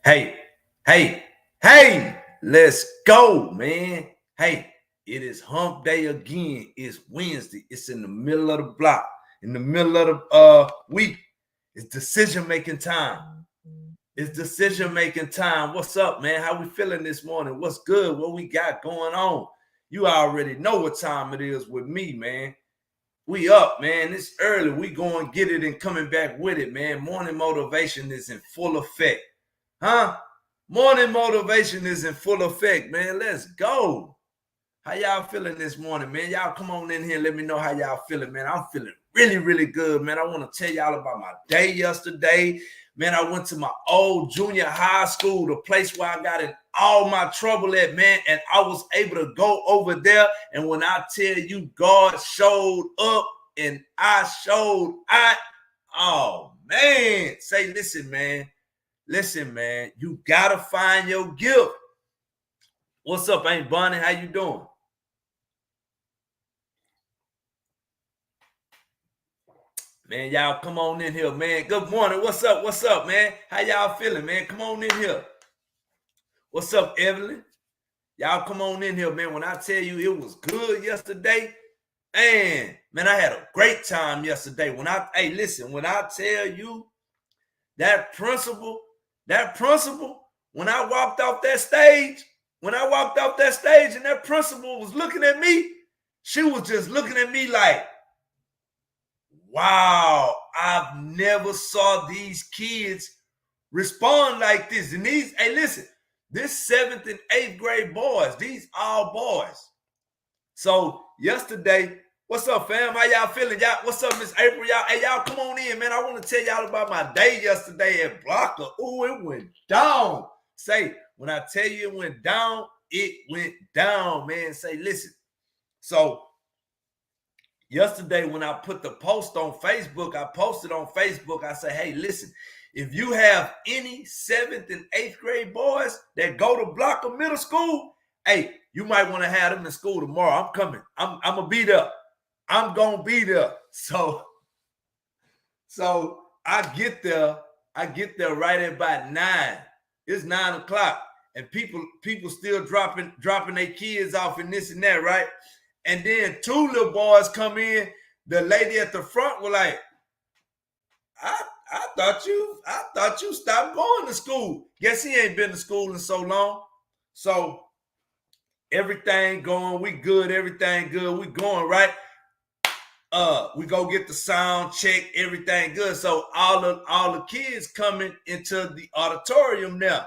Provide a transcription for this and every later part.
Hey, hey, let's go, man. Hey, it is hump day again. It's Wednesday. It's in the middle of the block, in the middle of the week. It's decision-making time. It's decision-making time. What's up, man? How we feeling this morning? What's good? What we got going on? You already know what time it is with me, man. We up, man. It's early. We going to get it and coming back with it, man. Morning motivation is in full effect. Huh? Morning motivation is in full effect, man. Let's go. How y'all feeling this morning, man? Y'all come on in here. Let me know how y'all feeling, man. I'm feeling really, really good, man. I want to tell y'all about my day yesterday. Man, I went to my old junior high school, the place where I got in all my trouble at, man. And I was able to go over there. And when I tell you God showed up and I showed out, oh, man. Say, listen, man. Listen, man, you gotta find your gift. What's up, Aunt Bonnie? How you doing? Man, y'all come on in here, man. Good morning. What's up? What's up, man? How y'all feeling, man? Come on in here. What's up, Evelyn? Y'all come on in here, man. When I tell you it was good yesterday, man, I had a great time yesterday. When I tell you that principal, when I walked off that stage, and that principal was looking at me, she was just looking at me like, wow, I've never saw these kids respond like this. And these, listen, this 7th and 8th grade boys, these all boys. So yesterday, what's up, fam? How y'all feeling? Y'all, what's up, Miss April? Y'all come on in, man. I want to tell y'all about my day yesterday at Blocker. Ooh, it went down. Say, when I tell you it went down, man. Say, listen. So yesterday when I put the post on Facebook, I posted on Facebook, I said, hey, listen, if you have any 7th and 8th grade boys that go to Blocker Middle School, hey, you might want to have them in school tomorrow. I'm coming. I'm going to be there. I'm going to be there. So I get there right at about 9. It's 9 o'clock. And people still dropping their kids off and this and that, right? And then 2 little boys come in. The lady at the front was like, I thought you stopped going to school. Guess he ain't been to school in so long. So everything going, we good, everything good, we going, right? We go get the sound check, everything good. So all the kids coming into the auditorium now.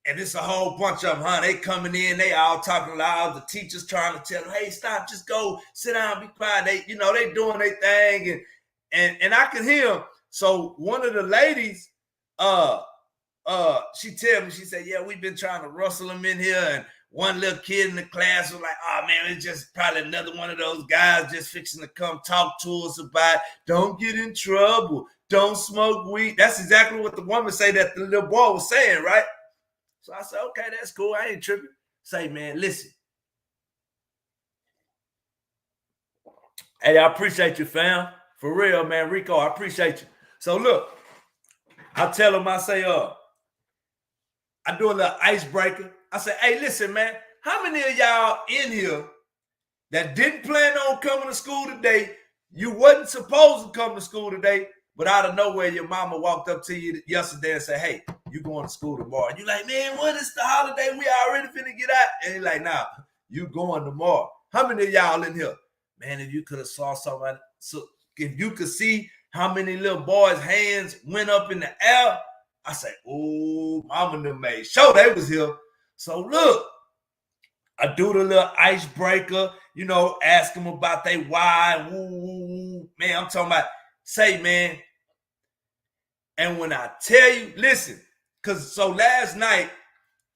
And it's a whole bunch of them, huh? They coming in, they all talking loud. The teacher's trying to tell them, hey, stop, just go, sit down, be quiet. They doing their thing, and I can hear them. So one of the ladies, she tell me, she said, yeah, we've been trying to rustle them in here. And one little kid in the class was like, oh man, it's just probably another one of those guys just fixing to come talk to us about, don't get in trouble, don't smoke weed. That's exactly what the woman say that the little boy was saying, right? So I said, okay, that's cool. I ain't tripping. Say, man, listen. Hey, I appreciate you, fam. For real, man. Rico, I appreciate you. So look, I tell him, I say, I do a little icebreaker. I say, hey, listen, man, how many of y'all in here that didn't plan on coming to school today, you wasn't supposed to come to school today, but out of nowhere, your mama walked up to you yesterday and said, hey, you going to school tomorrow. And you like, man, what is the holiday? We already finna get out. And you're like, nah, you going tomorrow. How many of y'all in here? Man, if you could have saw somebody, so if you could see how many little boys' hands went up in the air, I say, oh, mama done made sure they was here. So look, I do the little icebreaker, ask them about their why. Woo. Man, I'm talking about, say, man, and when I tell you, listen, because so last night,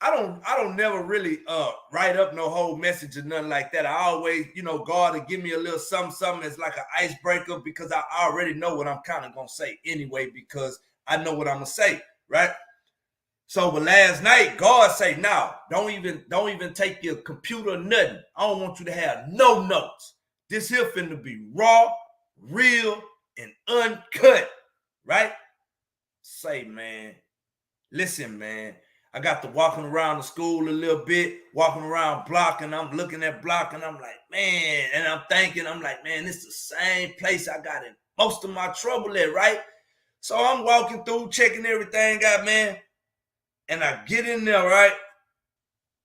I don't never really write up no whole message or nothing like that. I always, God will give me a little something as like an icebreaker because I already know what I'm kind of gonna say anyway, because I know what I'm gonna say, right? So but last night, God say, now, don't even take your computer or nothing. I don't want you to have no notes. This here finna be raw, real, and uncut, right? Say, man, Listen, man, I got to walking around the school a little bit, walking around block, and I'm looking at block, and I'm like, man, and I'm thinking, I'm like, man, this is the same place I got in most of my trouble at, right? So I'm walking through, checking everything out, man, and I get in there, right?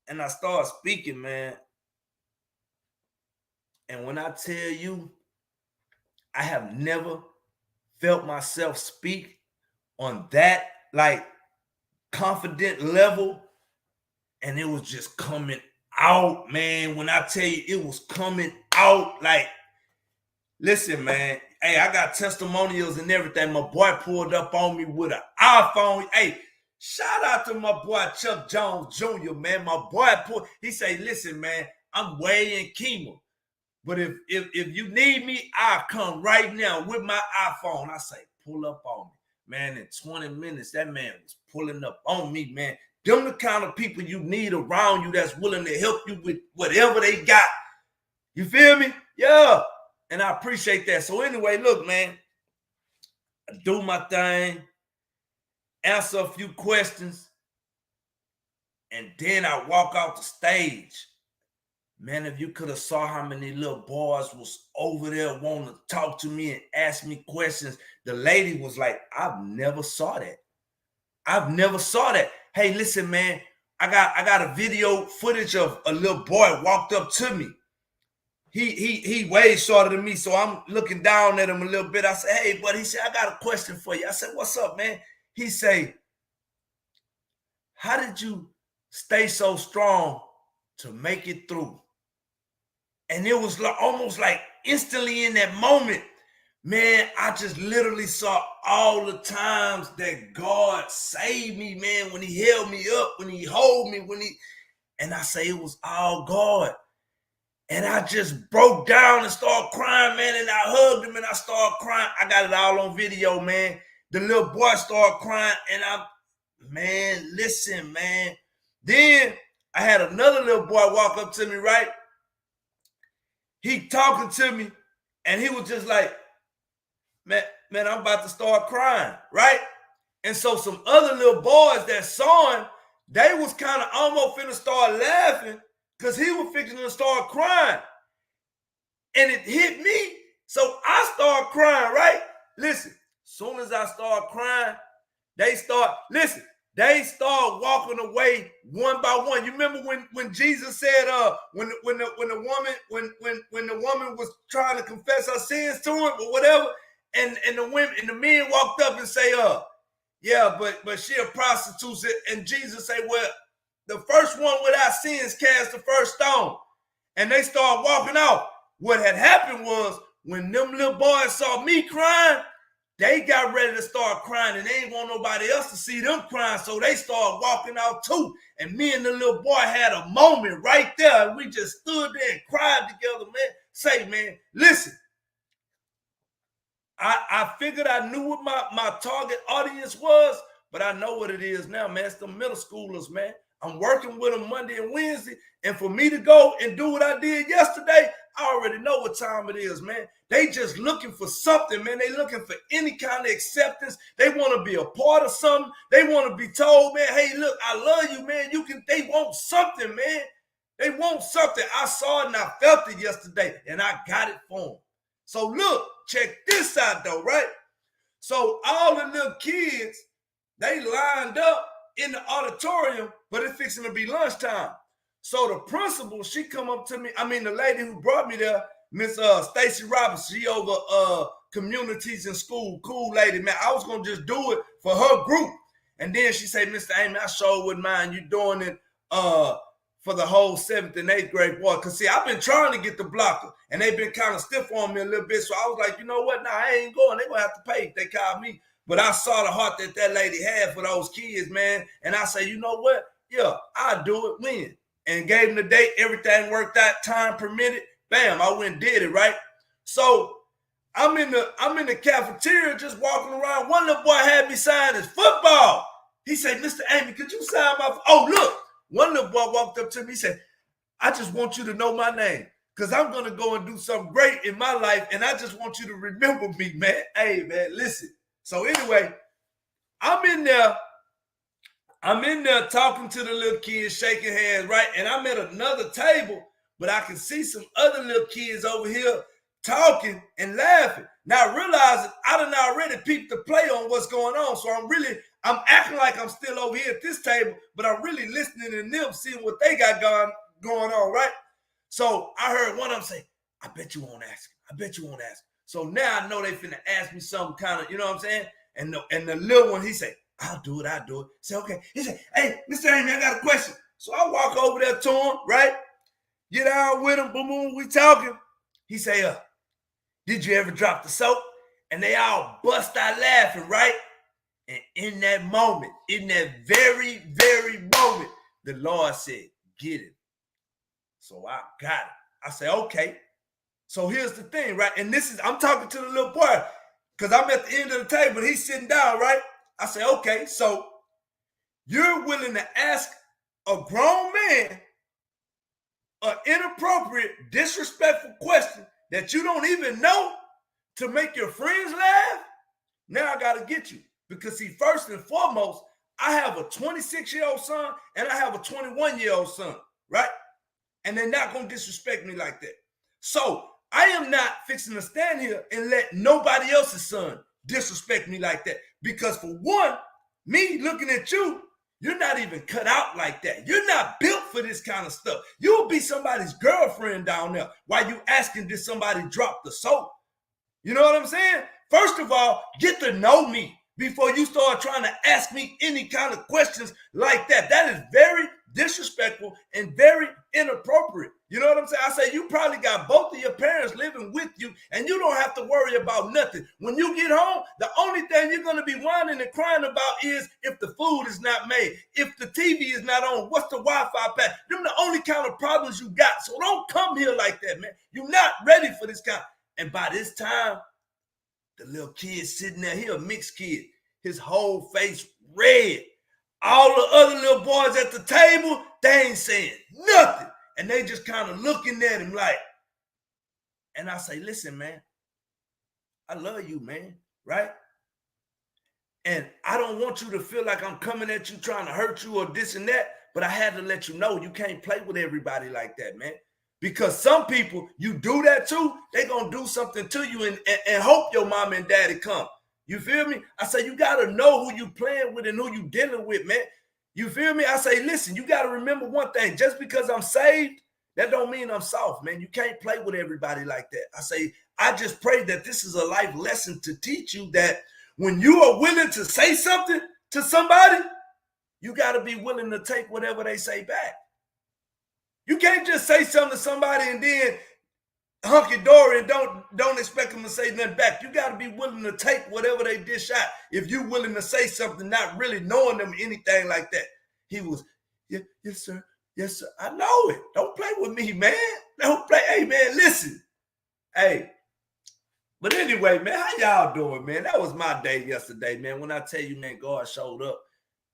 And I start speaking, man. And when I tell you, I have never felt myself speak on that, like, confident level, and it was just coming out, man. When I tell you, it was coming out. Like, listen, man, hey, I got testimonials and everything. My boy pulled up on me with an iPhone. Hey, shout out to my boy Chuck Jones Jr., man. My boy he say, listen, man, I'm way in Kima, but if you need me, I'll come right now with my iPhone. I say, pull up on me. Man, in 20 minutes, that man was pulling up on me, man. Them the kind of people you need around you that's willing to help you with whatever they got. You feel me? Yeah. And I appreciate that. So anyway, look, man, I do my thing, answer a few questions, and then I walk out the stage. Man, if you could have saw how many little boys was over there wanting to talk to me and ask me questions. The lady was like, I've never saw that. I've never saw that. Hey, listen, man, I got a video footage of a little boy walked up to me. He way shorter than me, so I'm looking down at him a little bit. I said, hey, buddy, he said, I got a question for you. I said, what's up, man? He say, how did you stay so strong to make it through? And it was like, almost like instantly in that moment, man, I just literally saw all the times that God saved me, man, when he held me up, when he held me, and I say it was all God. And I just broke down and started crying, man, and I hugged him and I started crying. I got it all on video, man. The little boy started crying and man, listen, man. Then I had another little boy walk up to me, right? He talking to me, and he was just like, man, I'm about to start crying, right? And so some other little boys that saw him, they was kind of almost finna start laughing because he was fixing to start crying. And it hit me, so I started crying, right? Listen, soon as I start crying, they start walking away one by one. You remember when Jesus said, when the woman was trying to confess her sins to him or whatever, and the men walked up and say, yeah, but she a prostitute, and Jesus say, well, the first one without sins cast the first stone, and they start walking off. What had happened was when them little boys saw me crying, they got ready to start crying, and they ain't want nobody else to see them crying, so they started walking out too. And me and the little boy had a moment right there, and we just stood there and cried together, man. Say, man, listen, I figured I knew what my target audience was, but I know what it is now, man. It's the middle schoolers, man. I'm working with them Monday and Wednesday, and for me to go and do what I did yesterday, I already know what time it is, man. They just looking for something, man. They looking for any kind of acceptance. They want to be a part of something. They want to be told, man, hey, look, I love you, man. They want something, man. They want something. I saw it and I felt it yesterday, and I got it for them. So look, check this out, though, right? So all the little kids, they lined up in the auditorium, but it's fixing to be lunchtime. So the principal, she come up to me. I mean, the lady who brought me there, Miss Stacy Robinson, she over communities in school, cool lady, man. I was gonna just do it for her group, and then she said, Mr. Amy, I sure wouldn't mind you doing it for the whole 7th and 8th grade boy. Cause see, I've been trying to get the blocker, and they've been kind of stiff on me a little bit. So I was like, you know what? Nah, I ain't going. They're gonna have to pay if they call me. But I saw the heart that lady had for those kids, man. And I say, you know what? Yeah, I'll do it when. And gave them the date. Everything worked out. Time permitted. Bam, I went and did it, right? So I'm in the cafeteria just walking around. One little boy had me sign his football. He said, Mr. Amy, could you sign my Oh, look. One little boy walked up to me. He said, I just want you to know my name because I'm going to go and do something great in my life, and I just want you to remember me, man. Hey, man, listen. So anyway, I'm in there I'm in there talking to the little kids, shaking hands, right? And I'm at another table, but I can see some other little kids over here talking and laughing. Now realizing I done already peeped the play on what's going on. So I'm acting like I'm still over here at this table, but I'm really listening to them, seeing what they got going on, right? So I heard one of them say, I bet you won't ask him. I bet you won't ask him. So now I know they finna ask me some kind of, you know what I'm saying? And the little one, he said, I'll do it. Say, okay. He said, hey, Mr. Amy, I got a question. So I walk over there to him, right? Get out with him, boom, boom, we talking. He say, did you ever drop the soap? And they all bust out laughing, right? And in that moment, in that very, very moment, the Lord said, get him. So I got it. I say, okay. So here's the thing, right? And I'm talking to the little boy because I'm at the end of the table. He's sitting down, right? I say, okay, so you're willing to ask a grown man an inappropriate, disrespectful question that you don't even know to make your friends laugh? Now I got to get you. Because see, first and foremost, I have a 26-year-old son and I have a 21-year-old son, right? And they're not going to disrespect me like that. So I am not fixing to stand here and let nobody else's son disrespect me like that. Because for one, me looking at you, you're not even cut out like that. You're not built for this kind of stuff. You'll be somebody's girlfriend down there while you asking, did somebody drop the soap? You know what I'm saying? First of all, get to know me before you start trying to ask me any kind of questions like that. That is very disrespectful and very inappropriate. You know what I'm saying? I say you probably got both of your parents living with you and you don't have to worry about nothing. When you get home, the only thing you're going to be whining and crying about is if the food is not made, if the TV is not on, what's the Wi-Fi pack. Them the only kind of problems you got. So don't come here like that, man. You're not ready for this kind. And by this time, the little kid sitting there, he a mixed kid, his whole face red. All the other little boys at the table, they ain't saying nothing. And they just kind of looking at him like, and I say, listen, man, I love you, man, right? And I don't want you to feel like I'm coming at you trying to hurt you or this and that, but I had to let you know you can't play with everybody like that, man. Because some people, you do that too, they going to do something to you and hope your mom and daddy come. You feel me? I say, you got to know who you playing with and who you dealing with, man. You feel me? I say, listen, you got to remember one thing. Just because I'm saved, that don't mean I'm soft, man. You can't play with everybody like that. I say, I just pray that this is a life lesson to teach you that when you are willing to say something to somebody, you got to be willing to take whatever they say back. You can't just say something to somebody and then hunky-dory and don't expect them to say nothing back. You got to be willing to take whatever they dish out. If you're willing to say something, not really knowing them anything like that. He was, yes, sir. Yes, sir. I know it. Don't play with me, man. Don't play. Hey, man, listen. Hey. But anyway, man, how y'all doing, man? That was my day yesterday, man. When I tell you, man, God showed up.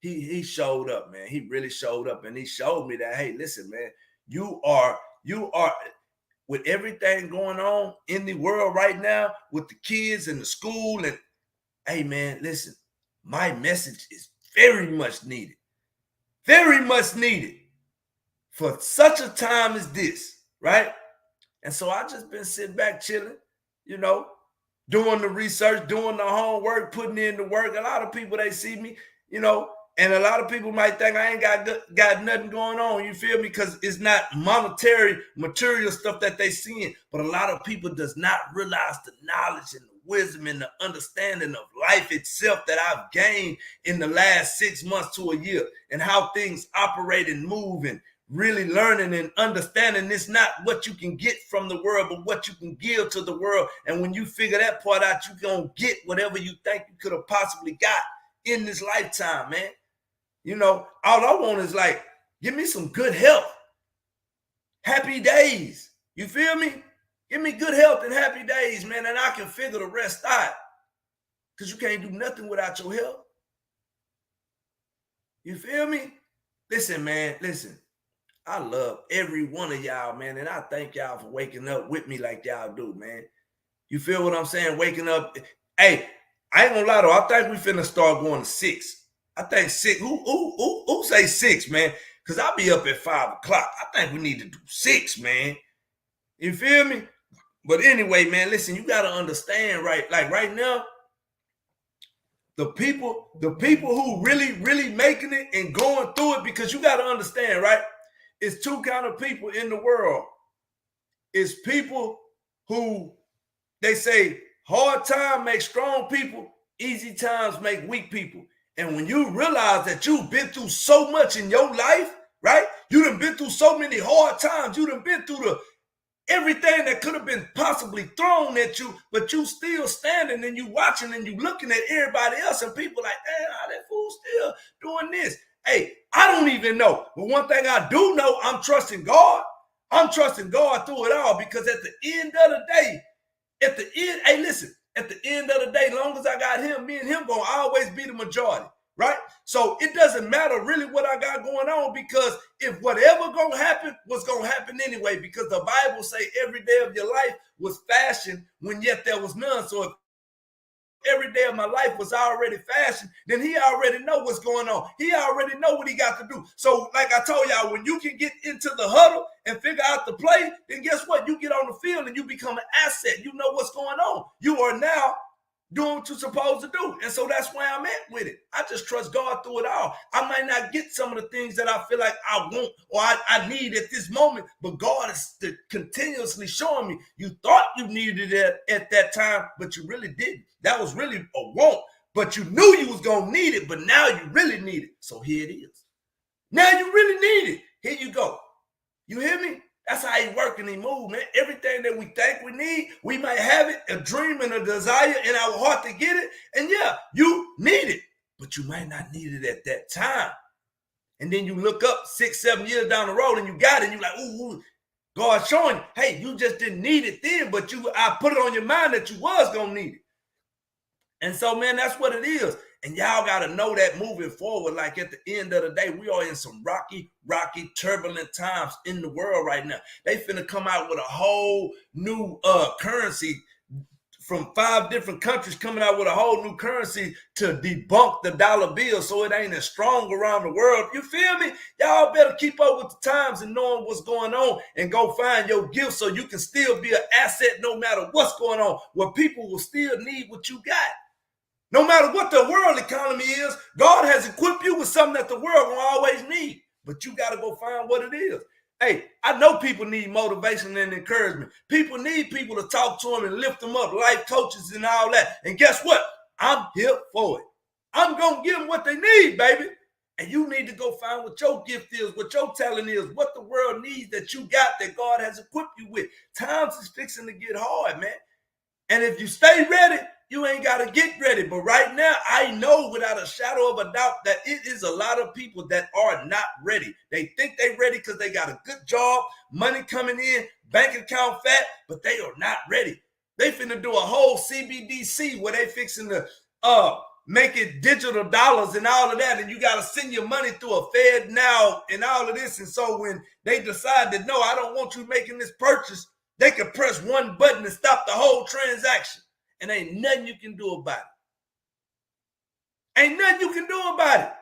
He showed up, man. He really showed up. And he showed me that, hey, listen, man, you are with everything going on in the world right now with the kids and the school. And hey, man, listen, my message is very much needed. Very much needed for such a time as this, right? And so I just been sitting back chilling, you know, doing the research, doing the homework, putting in the work. A lot of people, they see me, you know, and a lot of people might think I ain't got nothing going on, you feel me? Because it's not monetary, material stuff that they seeing. But a lot of people does not realize the knowledge and the wisdom and the understanding of life itself that I've gained in the last 6 months to a year and how things operate and move and really learning and understanding it's not what you can get from the world, but what you can give to the world. And when you figure that part out, you're going to get whatever you think you could have possibly got in this lifetime, man. You know, all I want is like, give me some good health, happy days. You feel me? Give me good health and happy days, man, and I can figure the rest out. Because you can't do nothing without your health. You feel me? Listen, man, listen. I love every one of y'all, man, and I thank y'all for waking up with me like y'all do, man. You feel what I'm saying? Waking up. Hey, I ain't gonna lie though. I think we finna start going to 6. I think 6. Who say 6, man? Because I'll be up at 5 o'clock. I think we need to do 6, man. You feel me? But anyway, man, listen, you got to understand, right? Like right now, the people who really making it and going through it, because you got to understand, right? It's two kind of people in the world. It's people who, they say, hard time makes strong people, easy times make weak people. And when you realize that you've been through so much in your life, right? You done been through so many hard times. You done been through everything that could have been possibly thrown at you, but you still standing and you watching and you looking at everybody else, and people like, damn, how that fool still doing this? Hey, I don't even know. But one thing I do know, I'm trusting God. I'm trusting God through it all, because at the end of the day, hey, listen, at the end of the day, long as I got him, me and him gonna always be the majority, right? So it doesn't matter really what I got going on, because if whatever gonna happen was gonna happen anyway, because the Bible say every day of your life was fashioned when yet there was none. So if every day of my life was already fashioned, then he already know what's going on. He already know what he got to do. So like I told y'all, when you can get into the huddle and figure out the play, then guess what? You get on the field and you become an asset. You know what's going on. You are now doing what you're supposed to do. And so that's where I'm at with it. I just trust God through it all. I might not get some of the things that I feel like I want or I need at this moment, but God is continuously showing me, you thought you needed it at that time, but you really didn't. That was really a want, but you knew you was going to need it, but now you really need it. So here it is. Now you really need it. Here you go. You hear me? That's how he work and he move, man. Everything that we think we need, we might have it, a dream and a desire in our heart to get it. And yeah, you need it, but you might not need it at that time. And then you look up 6, 7 years down the road and you got it. And you're like, ooh, God's showing you, hey, you just didn't need it then, but I put it on your mind that you was going to need it. And so, man, that's what it is. And y'all got to know that moving forward, like at the end of the day, we are in some rocky, turbulent times in the world right now. They finna come out with a whole new currency from 5 different countries, coming out with a whole new currency to debunk the dollar bill so it ain't as strong around the world. You feel me? Y'all better keep up with the times and knowing what's going on and go find your gift so you can still be an asset no matter what's going on, where people will still need what you got. No matter what the world economy is, God has equipped you with something that the world will always need. But you got to go find what it is. Hey, I know people need motivation and encouragement. People need people to talk to them and lift them up, life coaches and all that. And guess what? I'm here for it. I'm going to give them what they need, baby. And you need to go find what your gift is, what your talent is, what the world needs that you got that God has equipped you with. Times is fixing to get hard, man. And if you stay ready, you ain't got to get ready. But right now, I know without a shadow of a doubt that it is a lot of people that are not ready. They think they're ready because they got a good job, money coming in, bank account fat, but they are not ready. They finna do a whole CBDC where they fixing to make it digital dollars and all of that. And you got to send your money through a Fed now and all of this. And so when they decide that, no, I don't want you making this purchase, they can press one button and stop the whole transaction. And ain't nothing you can do about it. Ain't nothing you can do about it.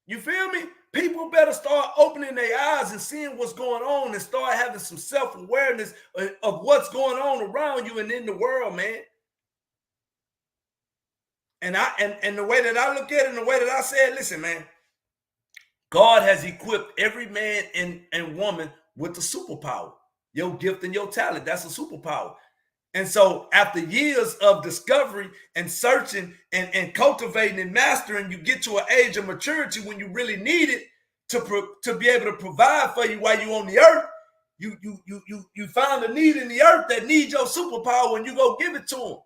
You feel me? People better start opening their eyes and seeing what's going on and start having some self-awareness of what's going on around you and in the world, man. And the way that I look at it and the way that I say it, listen, man, God has equipped every man and woman with the superpower. Your gift and your talent, that's a superpower. And so after years of discovery and searching and cultivating and mastering, you get to an age of maturity when you really need it to be able to provide for you while you're on the earth. You find a need in the earth that needs your superpower and you go give it to them.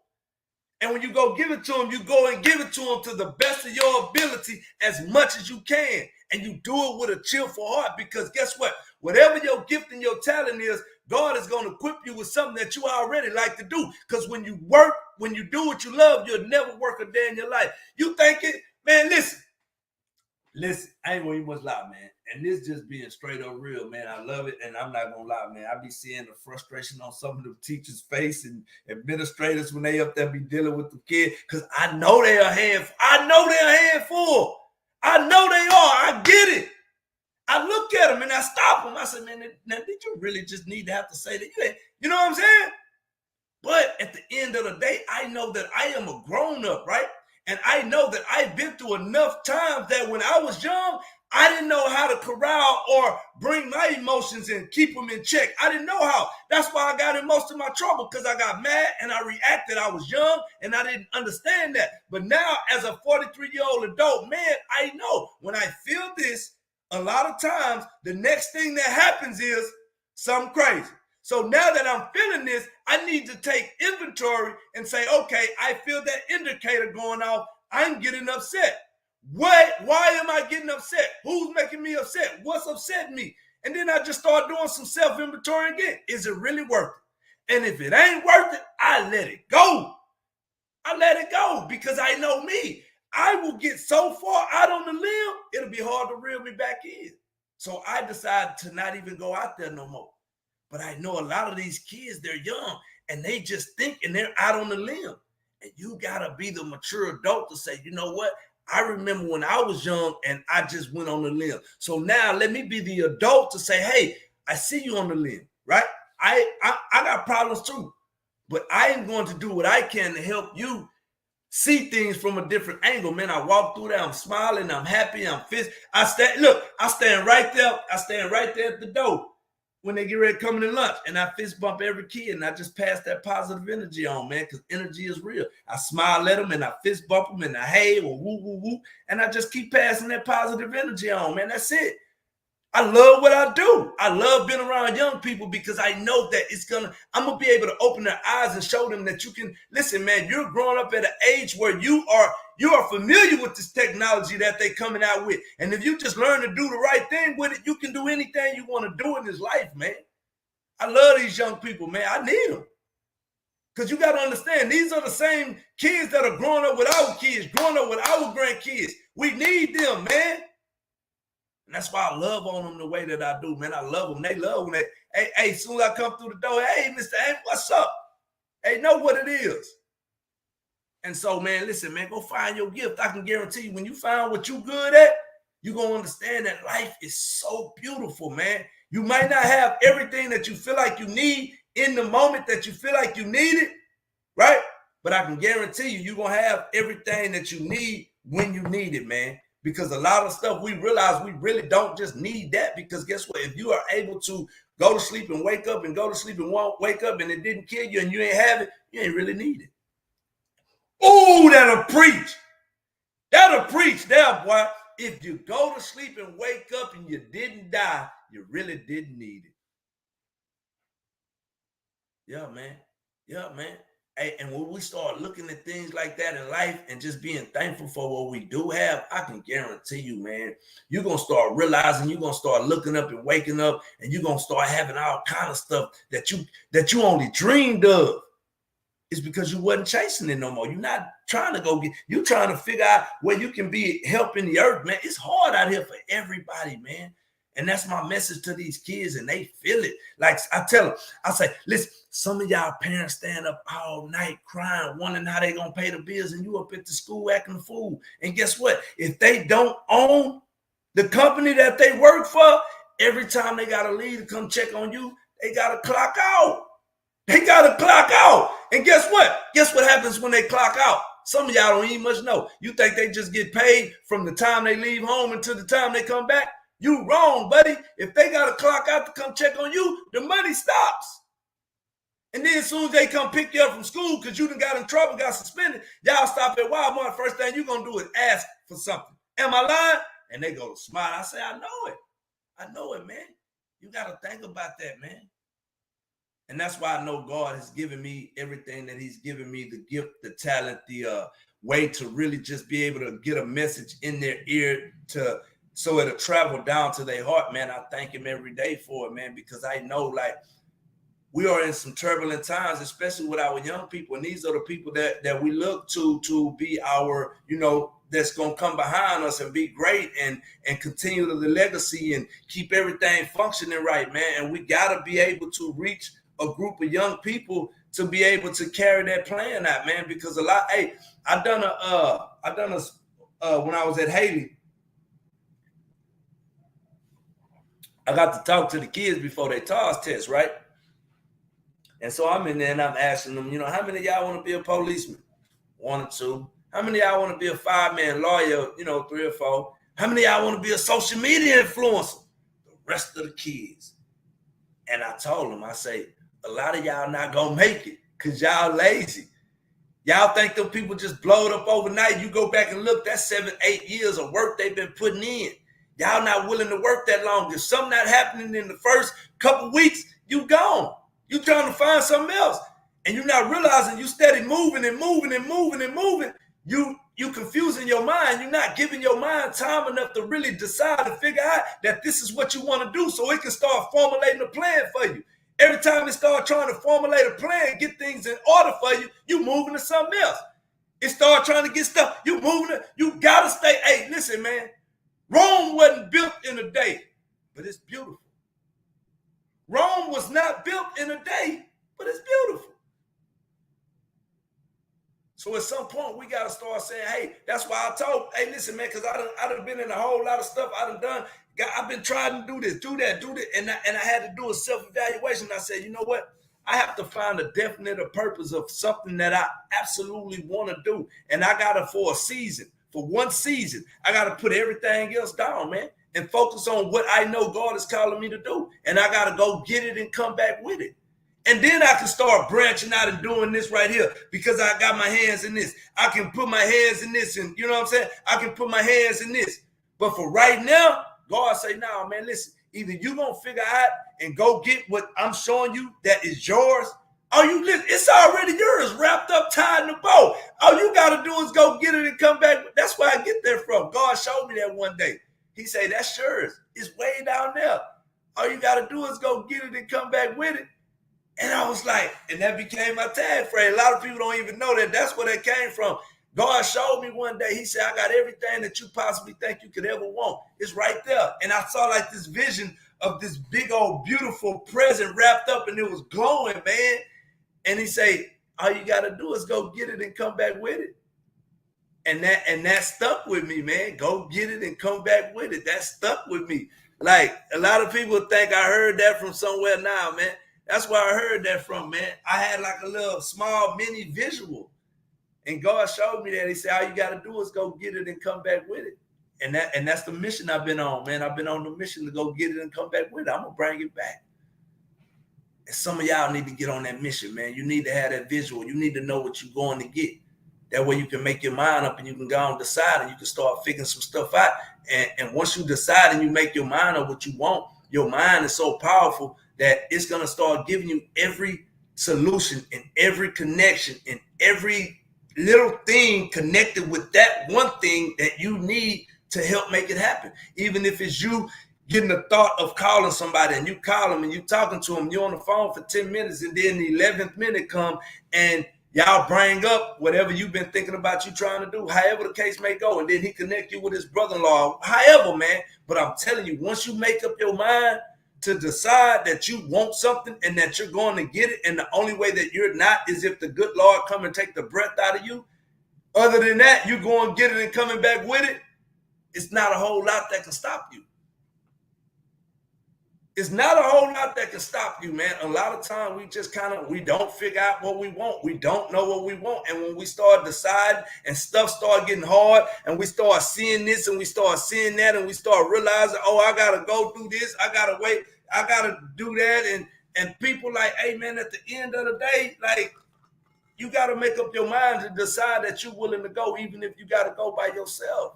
And when you go give it to them, you go and give it to them to the best of your ability as much as you can. And you do it with a cheerful heart, because guess what? Whatever your gift and your talent is, God is going to equip you with something that you already like to do. Because when you work, when you do what you love, you'll never work a day in your life. You think it, man, listen. Listen, I ain't gonna even much lie, man. And this just being straight up real, man. I love it, and I'm not gonna lie, man. I be seeing the frustration on some of the teachers' face and administrators when they up there be dealing with the kid, because I know they're a handful. I know they're a handful. I know they are. I get it. I look at them and I stop them. I said, man, now did you really just need to have to say that? You know what I'm saying? But at the end of the day, I know that I am a grown-up, right? And I know that I've been through enough times that when I was young, I didn't know how to corral or bring my emotions and keep them in check. I didn't know how. That's why I got in most of my trouble, because I got mad and I reacted. I was young and I didn't understand that. But now, as a 43-year-old adult man, I know when I feel this, a lot of times the next thing that happens is something crazy. So now that I'm feeling this, I need to take inventory and say, okay, I feel that indicator going off. I'm getting upset. Why am I getting upset? Who's making me upset? What's upsetting me? And then I just start doing some self-inventory again. Is it really worth it? And if it ain't worth it, I let it go. I let it go, because I know me. I will get so far out on the limb, it'll be hard to reel me back in. So I decided to not even go out there no more. But I know a lot of these kids, they're young and they just think and they're out on the limb. And you got to be the mature adult to say, you know what? I remember when I was young and I just went on the limb. So now let me be the adult to say, hey, I see you on the limb, right? I got problems too, but I am going to do what I can to help you see things from a different angle, man. I walk through there, I'm smiling, I'm happy, I'm fist. I stand right there. I stand right there at the door when they get ready to come to lunch, and I fist bump every kid, and I just pass that positive energy on, man, because energy is real. I smile at them, and I fist bump them, and I hey, or woo, woo, woo, and I just keep passing that positive energy on, man. That's it. I love what I do. I love being around young people because I know that I'm going to be able to open their eyes and show them that you can, listen, man, you're growing up at an age where you are familiar with this technology that they're coming out with. And if you just learn to do the right thing with it, you can do anything you want to do in this life, man. I love these young people, man. I need them. Because you got to understand, these are the same kids that are growing up with our kids, growing up with our grandkids. We need them, man. And that's why I love on them the way that I do, man. I love them. They love when hey, as soon as I come through the door, hey, Mr. Amy, what's up? Hey, know what it is. And so, man, listen, man, go find your gift. I can guarantee you, when you find what you good at, you're going to understand that life is so beautiful, man. You might not have everything that you feel like you need in the moment that you feel like you need it, right? But I can guarantee you, you're going to have everything that you need when you need it, man. Because a lot of stuff we realize we really don't just need that, because guess what? If you are able to go to sleep and wake up and go to sleep and wake up and it didn't kill you and you ain't have it, you ain't really need it. Oh, that'll preach. That'll preach there, boy. If you go to sleep and wake up and you didn't die, you really didn't need it. Yeah, man. Yeah, man. Hey, and when we start looking at things like that in life and just being thankful for what we do have, I can guarantee you, man, you're going to start realizing, you're going to start looking up and waking up, and you're going to start having all kind of stuff that you only dreamed of. It's because you wasn't chasing it no more. You're not trying to go you're trying to figure out where you can be helping the earth, man. It's hard out here for everybody, man. And that's my message to these kids, and they feel it. Like I tell them, I say, listen, some of y'all parents stand up all night crying, wondering how they gonna pay the bills, and you up at the school acting a fool. And guess what? If they don't own the company that they work for, every time they gotta leave to come check on you, they gotta clock out. They gotta clock out. And guess what? Guess what happens when they clock out? Some of y'all don't even much know. You think they just get paid from the time they leave home until the time they come back? You wrong, buddy. If they got to clock out to come check on you, the money stops. And then as soon as they come pick you up from school because you done got in trouble, got suspended, y'all stop at Walmart. First thing you're going to do is ask for something. Am I lying? And they go to smile. I say, I know it. I know it, man. You got to think about that, man. And that's why I know God has given me everything that he's given me, the gift, the talent, the way to really just be able to get a message in their ear so it'll travel down to their heart, man. I thank him every day for it, man, because I know, like, we are in some turbulent times, especially with our young people. And these are the people that we look to be our, that's gonna come behind us and be great and continue the legacy and keep everything functioning right, man. And we gotta be able to reach a group of young people to be able to carry that plan out, man. Because when I was at Haley, I got to talk to the kids before they TARS test, right? And so I'm in there and I'm asking them, how many of y'all want to be a policeman? 1 or 2. How many of y'all want to be a 5-man lawyer? 3 or 4. How many of y'all want to be a social media influencer? The rest of the kids. And I told them, I say, a lot of y'all not gonna make it because y'all lazy. Y'all think them people just blow it up overnight. You go back and look, that's 7-8 years of work they've been putting in. Y'all not willing to work that long. If something not happening in the first couple weeks, you gone. You trying to find something else. And you're not realizing you steady moving and moving and moving and moving. You confusing your mind. You're not giving your mind time enough to really decide and figure out that this is what you want to do so it can start formulating a plan for you. Every time it start trying to formulate a plan, get things in order for you, you moving to something else. It start trying to get stuff, you moving it. You got to stay. Hey, listen, man. Rome wasn't built in a day, but it's beautiful. Rome was not built in a day, but it's beautiful. So at some point, we got to start saying, hey, that's why I told, hey, listen, man, because I done been in a whole lot of stuff I done done. I've been trying to do this, do that, and I had to do a self-evaluation. I said, you know what? I have to find a definite purpose of something that I absolutely want to do. And I got to, for one season, I got to put everything else down, man, and focus on what I know God is calling me to do. And I got to go get it and come back with it. And then I can start branching out and doing this right here because I got my hands in this. I can put my hands in this, and you know what I'm saying? I can put my hands in this. But for right now, God say, nah, man, listen, either you going to figure out and go get what I'm showing you that is yours, or it's already yours, wrapped up, tied in a bow. All you got to do is go get it and come back. That's where I get there from. God showed me that one day. He said, that's yours. It's way down there. All you got to do is go get it and come back with it. And I was like, and that became my tag phrase. A lot of people don't even know that that's where that came from. God showed me one day, he said, I got everything that you possibly think you could ever want. It's right there. And I saw like this vision of this big old beautiful present wrapped up and it was glowing, man. And he said, all you got to do is go get it and come back with it. And that stuck with me, man. Go get it and come back with it. That stuck with me. Like a lot of people think I heard that from somewhere now, man. That's where I heard that from, man. I had like a little small mini visual. And God showed me that. He said, all you got to do is go get it and come back with it. And that's the mission I've been on, man. I've been on the mission to go get it and come back with it. I'm going to bring it back. And some of y'all need to get on that mission, man. You need to have that visual. You need to know what you're going to get. That way you can make your mind up and you can go and decide and you can start figuring some stuff out. And once you decide and you make your mind up what you want, your mind is so powerful that it's going to start giving you every solution and every connection and every little thing connected with that one thing that you need to help make it happen. Even if it's you getting the thought of calling somebody and you call them and you talking to them, you're on the phone for 10 minutes and then the 11th minute come and y'all bring up whatever you've been thinking about you trying to do, however the case may go. And then he connect you with his brother-in-law, however, man. But I'm telling you, once you make up your mind to decide that you want something and that you're going to get it, and the only way that you're not is if the good Lord come and take the breath out of you. Other than that, you go and get it and coming back with it. It's not a whole lot that can stop you. It's not a whole lot that can stop you, man. A lot of times we don't figure out what we want. We don't know what we want. And when we start deciding and stuff start getting hard and we start seeing this and we start seeing that and we start realizing, oh, I got to go do this. I got to wait. I got to do that. And people like, hey, man, at the end of the day, like, you got to make up your mind to decide that you're willing to go, even if you got to go by yourself.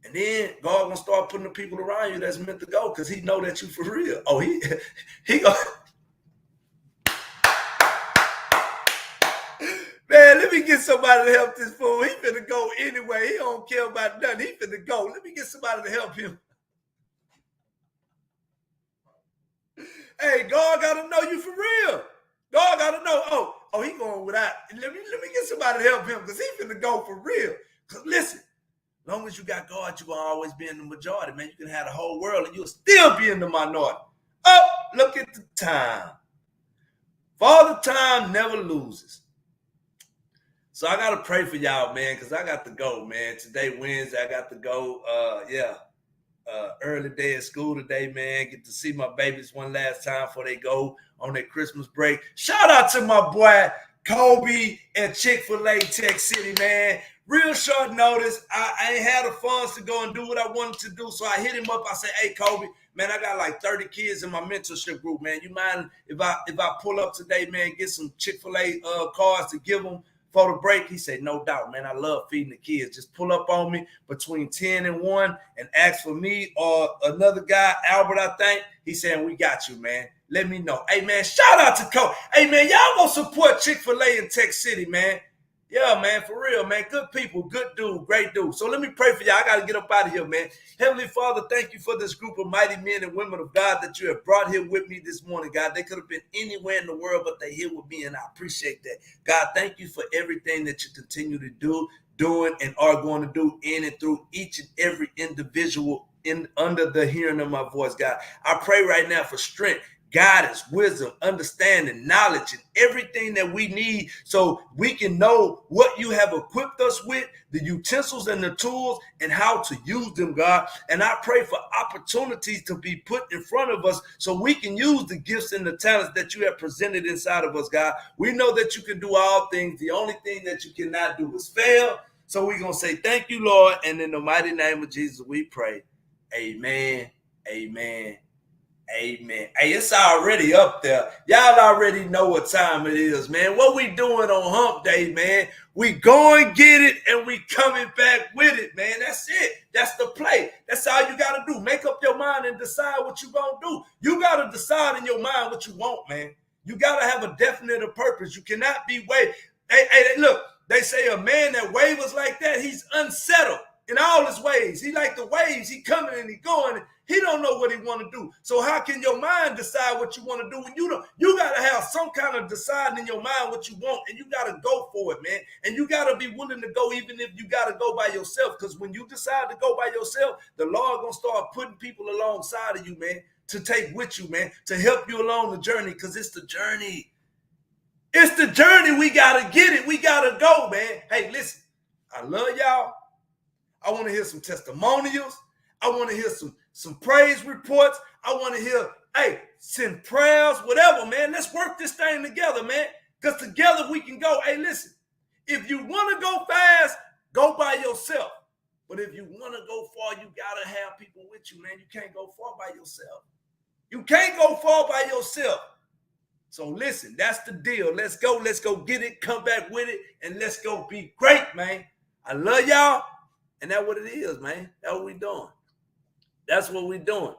And then God gonna start putting the people around you that's meant to go because he know that you for real. Oh, he go. Man, let me get somebody to help this fool. He finna go anyway. He don't care about nothing. He finna go. Let me get somebody to help him. Hey, God gotta know you for real. God gotta know. Oh, Oh, he going without. Let me get somebody to help him because he finna go for real. Because listen, long as you got God, you're gonna always be in the majority, man. You can have the whole world and you'll still be in the minority. Oh, look at the time. Father Time never loses. So I gotta pray for y'all, man, because I got to go, man. Today, Wednesday, I got to go. Early day at school today, man. Get to see my babies one last time before they go on their Christmas break. Shout out to my boy Kobe and Chick-fil-A Tech City, man. Real short notice. I ain't had the funds to go and do what I wanted to do, so I hit him up. I said, "Hey, Kobe, man, I got like 30 kids in my mentorship group, man. You mind if I pull up today, man, get some Chick-fil-A cards to give them for the break?" He said, "No doubt, man. I love feeding the kids. Just pull up on me between 10 and 1 and ask for me or another guy, Albert, I think." He said, "We got you, man. Let me know." Hey, man, shout out to Kobe. Hey, man, y'all gonna support Chick-fil-A in Tech City, man. Yeah, man, for real, man. Good people, good dude, great dude. So let me pray for y'all. I got to get up out of here, man. Heavenly Father, thank you for this group of mighty men and women of God that you have brought here with me this morning, God. They could have been anywhere in the world, but they're here with me, and I appreciate that. God, thank you for everything that you continue to do, doing, and are going to do in and through each and every individual under the hearing of my voice, God. I pray right now for strength, guidance, wisdom, understanding, knowledge, and everything that we need so we can know what you have equipped us with, the utensils and the tools, and how to use them, God. And I pray for opportunities to be put in front of us so we can use the gifts and the talents that you have presented inside of us, God. We know that you can do all things. The only thing that you cannot do is fail. So we're going to say thank you, Lord. And in the mighty name of Jesus, we pray. Amen. Amen. Amen. Hey, it's already up there. Y'all already know what time it is, man. What we doing on Hump Day, man? We going get it and we coming back with it, man. That's it. That's the play. That's all you got to do. Make up your mind and decide what you going to do. You got to decide in your mind what you want, man. You got to have a definite purpose. You cannot be wavering. Hey, look, they say a man that wavers like that, he's unsettled in all his ways. He like the waves. He coming and he going. He don't know what he want to do. So how can your mind decide what you want to do when you don't? You got to have some kind of deciding in your mind what you want, and you got to go for it, man. And you got to be willing to go even if you got to go by yourself, because when you decide to go by yourself, the Lord going to start putting people alongside of you, man, to take with you, man, to help you along the journey, because it's the journey. It's the journey. We got to get it. We got to go, man. Hey, listen, I love y'all. I want to hear some testimonials. I want to hear some praise reports. I want to hear, hey, send prayers, whatever, man. Let's work this thing together, man. Because together we can go. Hey, listen, if you want to go fast, go by yourself. But if you want to go far, you got to have people with you, man. You can't go far by yourself. You can't go far by yourself. So listen, that's the deal. Let's go get it, come back with it, and let's go be great, man. I love y'all. And that's what it is, man. That's what we doing. That's what we doing.